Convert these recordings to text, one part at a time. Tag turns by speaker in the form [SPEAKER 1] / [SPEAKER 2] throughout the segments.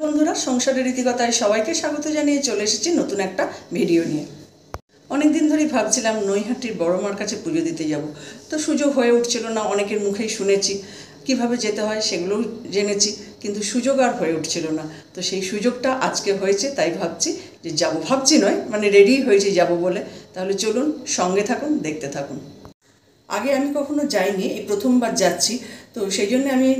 [SPEAKER 1] বন্ধুরা সংসারের রীতিকথায় সবাইকে স্বাগত জানিয়ে চলে এসেছি নতুন একটা ভিডিও নিয়ে। অনেক দিন ধরেই ভাবছিলাম নৈহাটির বড় মার কাছে পুজো দিতে যাব, তো সুযোগ হয়ে উঠছিল না। অনেকের মুখেই শুনেছি কিভাবে যেতে হয়, সেগুলোও জেনেছি, কিন্তু সুযোগ আর হয়ে উঠছিল না। তো সেই সুযোগটা আজকে হয়েছে, তাই ভাবছি যে যাব, ভাবছি নয় মানে রেডি হয়েছি যাব বলে। তাহলে চলুন সঙ্গে থাকুন, দেখতে থাকুন। আগে আমি কখনো যাইনি, এই প্রথমবার যাচ্ছি, তো সেই জন্য আমি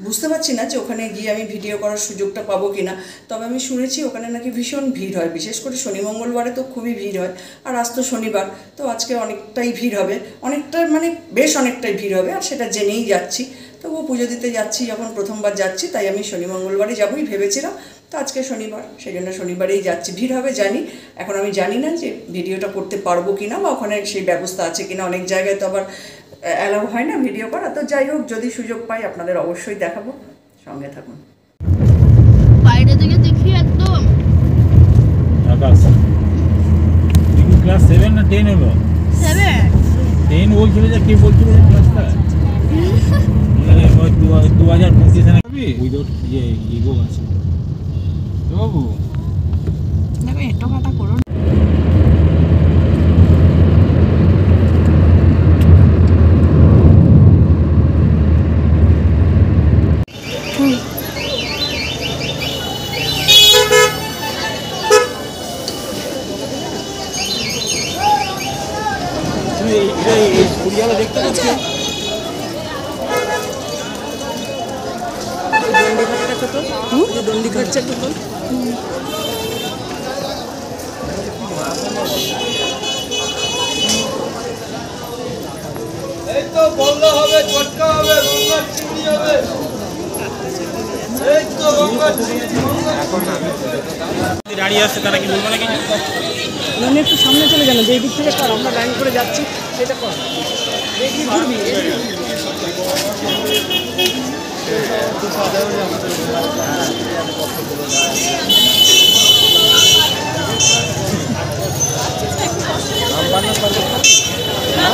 [SPEAKER 1] বুঝতে পারছি না যে ওখানে গিয়ে আমি ভিডিও করার সুযোগটা পাবো কি না। তবে আমি শুনেছি ওখানে নাকি ভীষণ ভিড় হয়, বিশেষ করে শনি মঙ্গলবারে তো খুবই ভিড় হয়। আর আজ তো শনিবার, তো আজকে অনেকটাই ভিড় হবে, অনেকটা মানে বেশ অনেকটাই ভিড় হবে, আর সেটা জেনেই যাচ্ছি। তবুও পুজো দিতে যাচ্ছি যখন, প্রথমবার যাচ্ছি, তাই আমি শনি মঙ্গলবারে যাবোই ভেবেছিলাম। তো আজকে শনিবার, সেই জন্য শনিবারেই যাচ্ছি। ভিড় হবে জানি, এখন আমি জানি না যে ভিডিওটা করতে পারবো কি না, বা ওখানে সেই ব্যবস্থা আছে কিনা। অনেক জায়গায় তো আবার অ্যালাউ হয় না ভিডিও করা। তো যাই হোক, যদি সুযোগ পাই আপনাদের অবশ্যই দেখাবো, সঙ্গে থাকুন।
[SPEAKER 2] বাইরে থেকে দেখি একদম
[SPEAKER 3] আকাশ। তুমি ক্লাস 7 না 10 হলো? 10 বলছিল যে কে বলছিল ক্লাসটা? 2025 না কি? উইদাউট ইগো আছে বাবু।
[SPEAKER 2] দেখো একটু কথা করো।
[SPEAKER 3] দেখতে পাচ্ছ
[SPEAKER 1] দণ্ডি খাচ্ছে তো
[SPEAKER 4] এই তো বললে হবে, চটকা হবে, গঙ্গার চিংড়ি হবে। এই তো গঙ্গার চিংড়ি।
[SPEAKER 3] দাঁড়িয়ে আসছে, তারা কি বলবো না কিছু?
[SPEAKER 1] মানে একটু সামনে চলে যান, যেই দিক থেকে কর, আমরা লাইন করে যাচ্ছি সেটা কর। দেখি ঘুরবি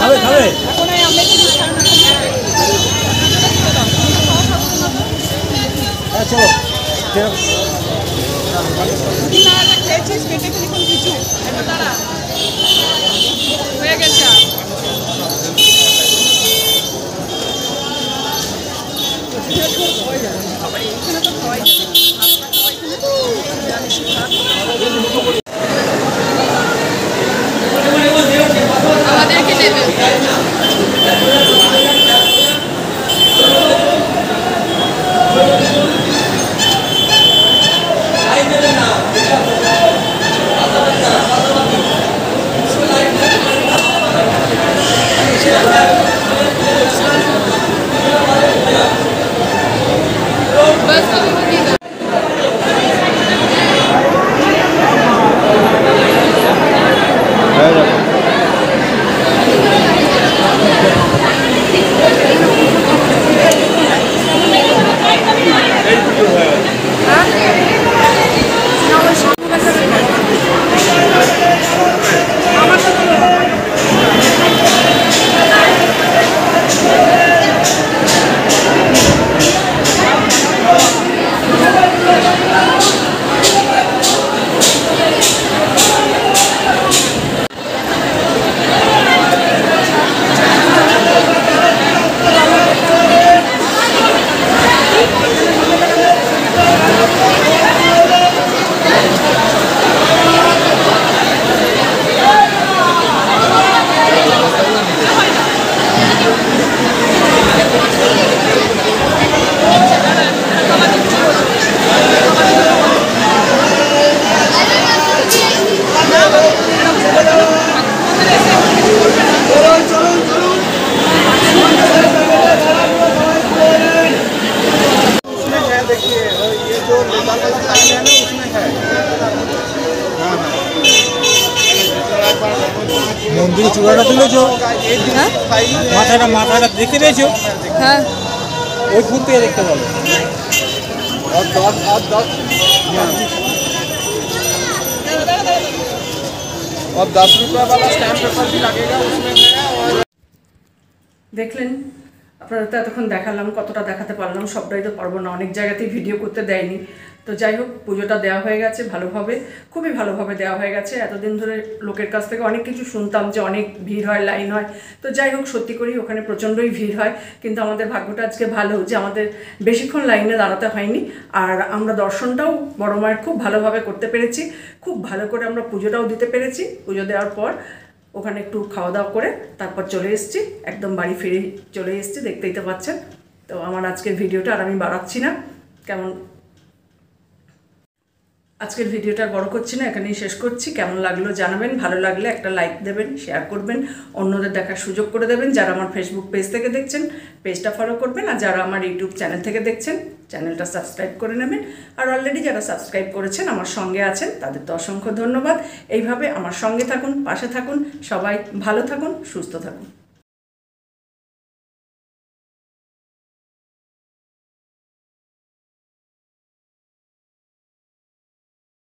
[SPEAKER 3] খাবে খাবে চলো
[SPEAKER 2] হয়ে গেছে। আমাদেরকে দেবে
[SPEAKER 3] মন্দির চূড়াটা তুলেছো, মাথাটা দেখতে পেয়েছো?
[SPEAKER 2] হ্যাঁ,
[SPEAKER 3] ওই ফুল থেকে দেখতে পাবো।
[SPEAKER 4] और 10 रुपये वाला स्टैम्प पेपर भी लगेगा उसमें है। और
[SPEAKER 1] দেখলেন, আপনারা তো এতক্ষণ দেখালাম, কতটা দেখাতে পারলাম সবটাই তো পারবো না, অনেক জায়গাতেই ভিডিও করতে দেয়নি। তো যাই হোক, পুজোটা দেওয়া হয়ে গেছে ভালোভাবে, খুবই ভালোভাবে দেওয়া হয়ে গেছে। এতদিন ধরে লোকের কাছ থেকে অনেক কিছু শুনতাম যে অনেক ভিড় হয়, লাইন হয়। তো যাই হোক, সত্যি করেই ওখানে প্রচণ্ডই ভিড় হয়, কিন্তু আমাদের ভাগ্যটা আজকে ভালো যে আমাদের বেশিক্ষণ লাইনে দাঁড়াতে হয়নি। আর আমরা দর্শনটাও বড় মায়ের খুব ভালোভাবে করতে পেরেছি, খুব ভালো করে আমরা পুজোটাও দিতে পেরেছি। পুজো দেওয়ার পর ওখানে একটু খাওয়া দাওয়া করে তারপর চলে এসেছি, একদম বাড়ি ফিরে চলে এসেছি, দেখতেই তো পাচ্ছেন। তো আমার আজকের ভিডিওটা আর আমি বাড়াচ্ছি না, আজকের ভিডিওটা বড় করছি না, এখানেই শেষ করছি। কেমন লাগলো জানাবেন, ভালো লাগলে একটা লাইক দেবেন, শেয়ার করবেন, অন্যদের দেখার সুযোগ করে দেবেন। যারা আমার ফেসবুক পেজ থেকে দেখছেন পেজটা ফলো করবেন, আর যারা আমার ইউটিউব চ্যানেল থেকে দেখছেন চ্যানেলটা সাবস্ক্রাইব করে নেবেন। আর অলরেডি যারা সাবস্ক্রাইব করেছেন, আমার সঙ্গে আছেন, তাদের তো অসংখ্য ধন্যবাদ। এইভাবে আমার সঙ্গে থাকুন, পাশে থাকুন, সবাই ভালো থাকুন, সুস্থ থাকুন।